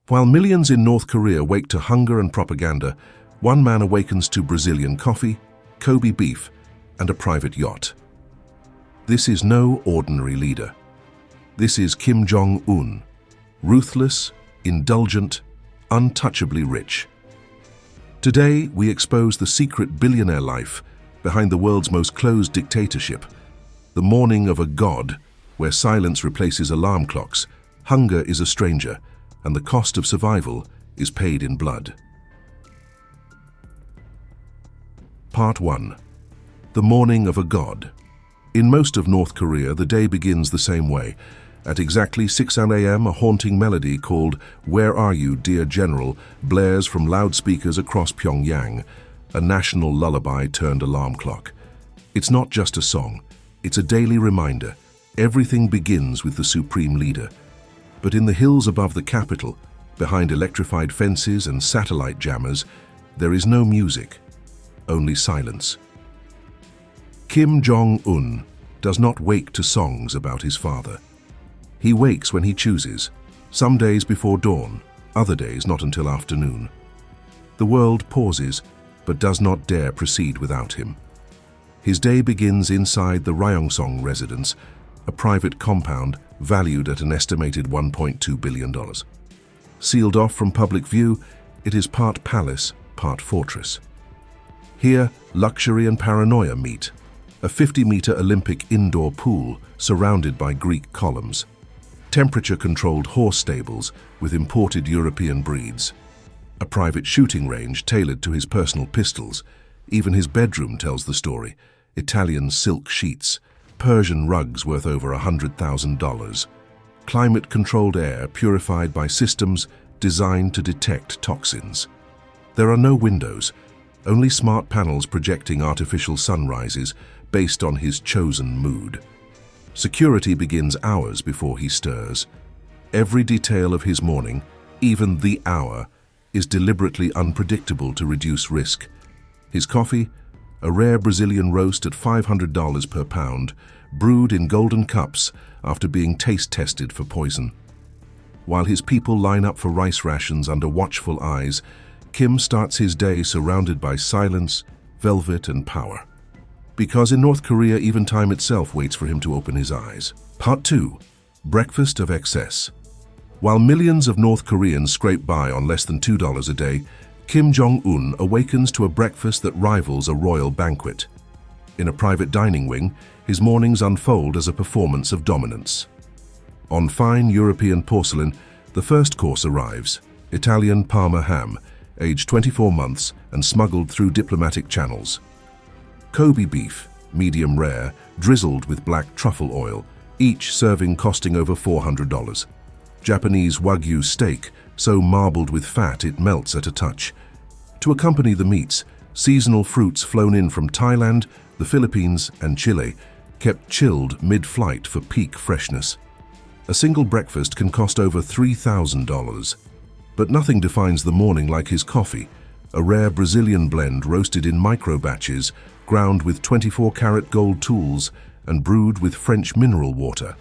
While millions in North Korea wake to hunger and propaganda, one man awakens to Brazilian coffee, Kobe beef, and a private yacht. This is no ordinary leader. This is Kim Jong-un, ruthless, indulgent, untouchably rich. Today, we expose the secret billionaire life behind the world's most closed dictatorship, the morning of a god where silence replaces alarm clocks, hunger is a stranger, and the cost of survival is paid in blood. Part 1. The morning of a god. In most of North Korea, the day begins the same way. At exactly 6 a.m., a haunting melody called "Where Are You, Dear General" blares from loudspeakers across Pyongyang, a national lullaby turned alarm clock. It's not just a song, it's a daily reminder. Everything begins with the supreme leader. But in the hills above the capital, behind electrified fences and satellite jammers, there is no music, only silence. Kim Jong-un does not wake to songs about his father. He wakes when he chooses, some days before dawn, other days not until afternoon. The world pauses, but does not dare proceed without him. His day begins inside the Ryongsong residence, a private compound valued at an estimated $1.2 billion. Sealed off from public view, it is part palace, part fortress. Here, luxury and paranoia meet. A 50-meter Olympic indoor pool surrounded by Greek columns. Temperature-controlled horse stables with imported European breeds. A private shooting range tailored to his personal pistols. Even his bedroom tells the story. Italian silk sheets, Persian rugs worth over $100,000. Climate-controlled air purified by systems designed to detect toxins. There are no windows, only smart panels projecting artificial sunrises based on his chosen mood. Security begins hours before he stirs. Every detail of his morning, even the hour, is deliberately unpredictable to reduce risk. His coffee, a rare Brazilian roast at $500 per pound, brewed in golden cups after being taste-tested for poison. While his people line up for rice rations under watchful eyes, Kim starts his day surrounded by silence, velvet, and power. Because in North Korea, even time itself waits for him to open his eyes. Part 2. Breakfast of excess. While millions of North Koreans scrape by on less than $2 a day, Kim Jong-un awakens to a breakfast that rivals a royal banquet. In a private dining wing, his mornings unfold as a performance of dominance. On fine European porcelain, the first course arrives, Italian Parma ham, aged 24 months and smuggled through diplomatic channels. Kobe beef, medium rare, drizzled with black truffle oil, each serving costing over $400. Japanese Wagyu steak, so marbled with fat it melts at a touch. To accompany the meats, seasonal fruits flown in from Thailand, the Philippines, and Chile, kept chilled mid-flight for peak freshness. A single breakfast can cost over $3,000. But nothing defines the morning like his coffee, a rare Brazilian blend roasted in micro batches, ground with 24-karat gold tools and brewed with French mineral water.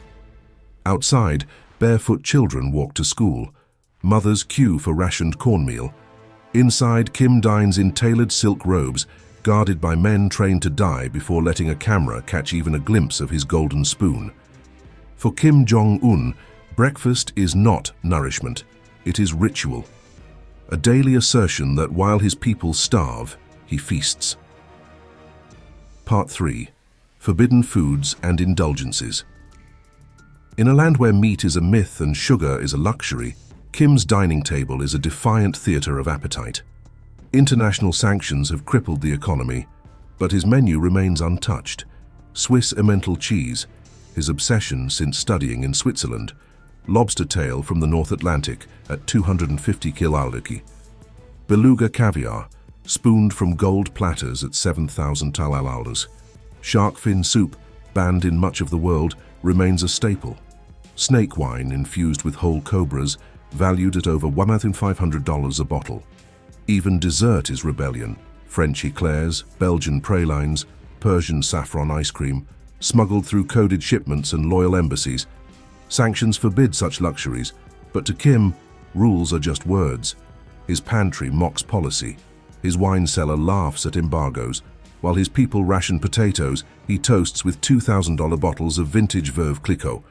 Outside, barefoot children walk to school. Mothers queue for rationed cornmeal. Inside, Kim dines in tailored silk robes, guarded by men trained to die before letting a camera catch even a glimpse of his golden spoon. For Kim Jong-un, breakfast is not nourishment, it is ritual. A daily assertion that while his people starve, he feasts. Part 3. Forbidden foods and indulgences. In a land where meat is a myth and sugar is a luxury, Kim's dining table is a defiant theater of appetite. International sanctions have crippled the economy, but his menu remains untouched. Swiss Emmental cheese, his obsession since studying in Switzerland. Lobster tail from the North Atlantic at 250 killaliki. Beluga caviar, spooned from gold platters at 7,000 talalaldas. Shark fin soup, banned in much of the world, remains a staple. Snake wine infused with whole cobras, valued at over $1,500 a bottle. Even dessert is rebellion. French eclairs, Belgian pralines, Persian saffron ice cream, smuggled through coded shipments and loyal embassies. Sanctions forbid such luxuries, but to Kim, Rules are just words. His pantry mocks policy. His wine cellar laughs at embargoes. While his people ration potatoes, he toasts with $2,000 bottles of vintage Veuve Clicquot.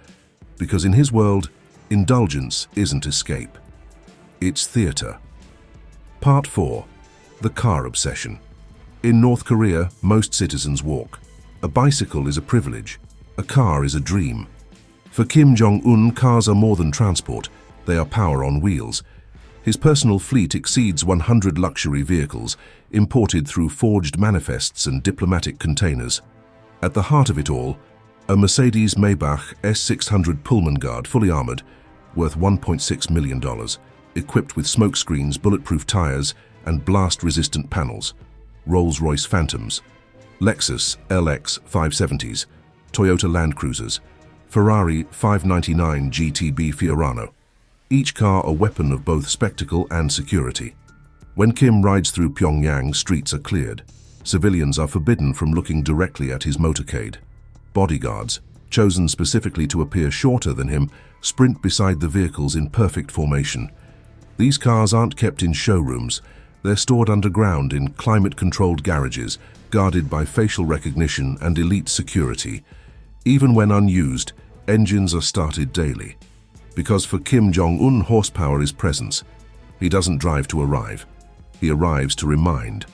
Because in his world, indulgence isn't escape. It's theater. Part 4. The car obsession. In North Korea, most citizens walk. A bicycle is a privilege. A car is a dream. For Kim Jong-un, cars are more than transport. They are power on wheels. His personal fleet exceeds 100 luxury vehicles, imported through forged manifests and diplomatic containers. At the heart of it all, a Mercedes Maybach S600 Pullman Guard, fully armored, worth $1.6 million, equipped with smokescreens, bulletproof tires, and blast-resistant panels. Rolls-Royce Phantoms, Lexus LX 570s, Toyota Land Cruisers, Ferrari 599 GTB Fiorano. Each car a weapon of both spectacle and security. When Kim rides through Pyongyang, streets are cleared. Civilians are forbidden from looking directly at his motorcade. Bodyguards, chosen specifically to appear shorter than him, sprint beside the vehicles in perfect formation. These cars aren't kept in showrooms. They're stored underground in climate-controlled garages, guarded by facial recognition and elite security. Even when unused, engines are started daily. Because for Kim Jong-un, horsepower is presence. He doesn't drive to arrive. He arrives to remind.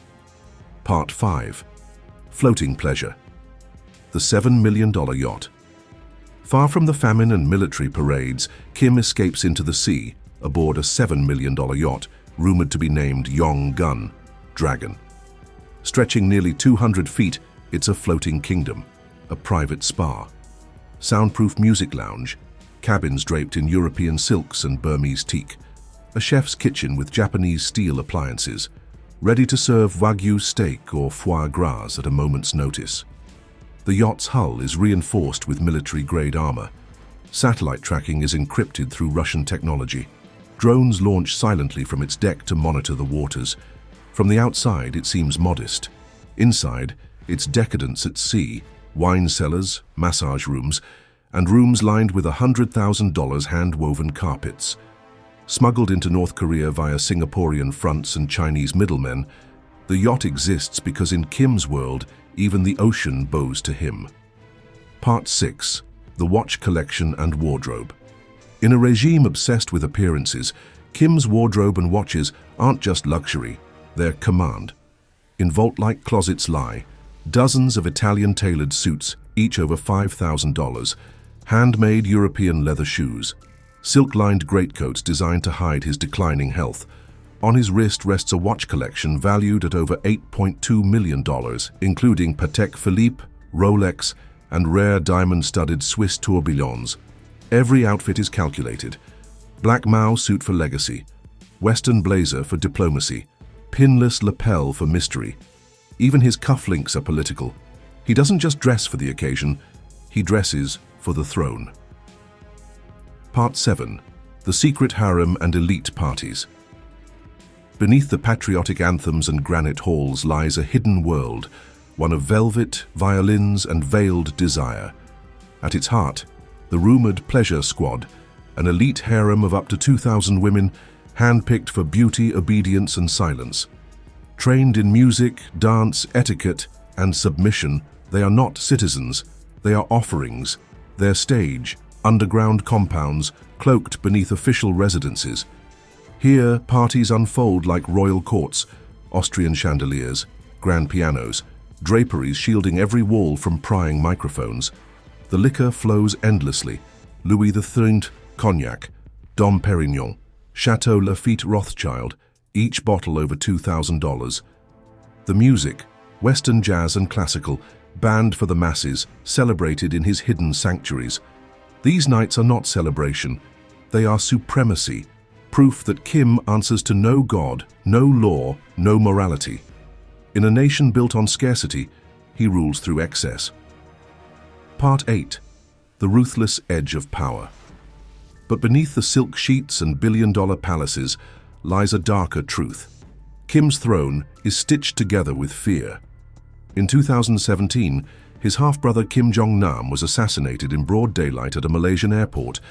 Part 5. Floating pleasure. The $7 million yacht. Far from the famine and military parades, Kim escapes into the sea aboard a $7 million yacht, rumored to be named Jong Dragon. Stretching nearly 200 feet, it's a floating kingdom, a private spa, soundproof music lounge, cabins draped in European silks and Burmese teak, a chef's kitchen with Japanese steel appliances, ready to serve Wagyu steak or foie gras at a moment's notice. The yacht's hull is reinforced with military-grade armor. Satellite tracking is encrypted through Russian technology. Drones launch silently from its deck to monitor the waters. From the outside, it seems modest. Inside, it's decadence at sea, wine cellars, massage rooms, and rooms lined with $100,000 hand-woven carpets. Smuggled into North Korea via Singaporean fronts and Chinese middlemen, the yacht exists because in Kim's world, even the ocean bows to him. Part 6. The watch collection and wardrobe. In a regime obsessed with appearances, Kim's wardrobe and watches aren't just luxury, they're command. In vault-like closets lie dozens of Italian-tailored suits, each over $5,000, handmade European leather shoes, silk-lined greatcoats designed to hide his declining health. On his wrist rests a watch collection valued at over $8.2 million, including Patek Philippe, Rolex, and rare diamond-studded Swiss tourbillons. Every outfit is calculated. Black Mao suit for legacy, Western blazer for diplomacy, pinless lapel for mystery. Even his cufflinks are political. He doesn't just dress for the occasion, he dresses for the throne. Part 7. The secret harem and elite parties. Beneath the patriotic anthems and granite halls lies a hidden world, one of velvet, violins, and veiled desire. At its heart, the rumored pleasure squad, an elite harem of up to 2,000 women, handpicked for beauty, obedience, and silence. Trained in music, dance, etiquette, and submission, they are not citizens, they are offerings. Their stage, underground compounds, cloaked beneath official residences. Here, parties unfold like royal courts, Austrian chandeliers, grand pianos, draperies shielding every wall from prying microphones. The liquor flows endlessly. Louis XIII cognac, Dom Perignon, Chateau Lafite Rothschild, each bottle over $2,000. The music, Western jazz and classical, banned for the masses, celebrated in his hidden sanctuaries. These nights are not celebration, they are supremacy, proof that Kim answers to no God, no law, no morality. In a nation built on scarcity, he rules through excess. Part 8. The ruthless edge of power. But beneath the silk sheets and billion-dollar palaces lies a darker truth. Kim's throne is stitched together with fear. In 2017, his half-brother Kim Jong-nam was assassinated in broad daylight at a Malaysian airport,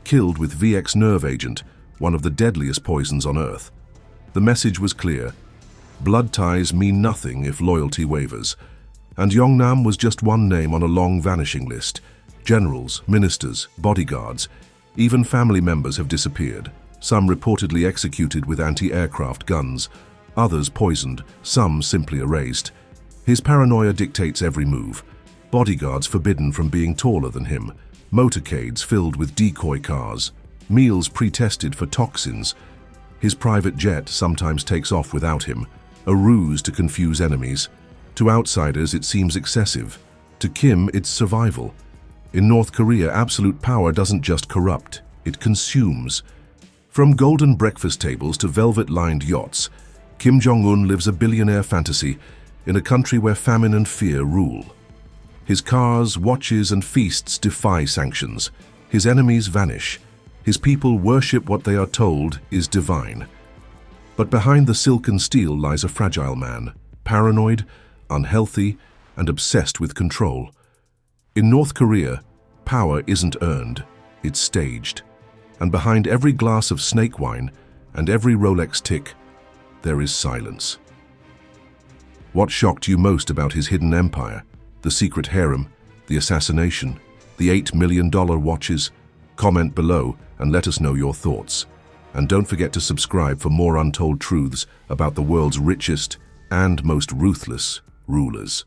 killed with VX nerve agent, one of the deadliest poisons on Earth. The message was clear. Blood ties mean nothing if loyalty wavers. And Yongnam was just one name on a long vanishing list. Generals, ministers, bodyguards, even family members have disappeared. Some reportedly executed with anti-aircraft guns, others poisoned, some simply erased. His paranoia dictates every move. Bodyguards forbidden from being taller than him, motorcades filled with decoy cars, meals pre-tested for toxins. His private jet sometimes takes off without him, a ruse to confuse enemies. To outsiders, it seems excessive. To Kim, it's survival. In North Korea, absolute power doesn't just corrupt, it consumes. From golden breakfast tables to velvet-lined yachts, Kim Jong-un lives a billionaire fantasy in a country where famine and fear rule. His cars, watches, and feasts defy sanctions. His enemies vanish. His people worship what they are told is divine. But behind the silken steel lies a fragile man, paranoid, unhealthy, and obsessed with control. In North Korea, power isn't earned, it's staged. And behind every glass of snake wine and every Rolex tick, there is silence. What shocked you most about his hidden empire? The secret harem, the assassination, the $8 million watches? Comment below and let us know your thoughts. And don't forget to subscribe for more untold truths about the world's richest and most ruthless rulers.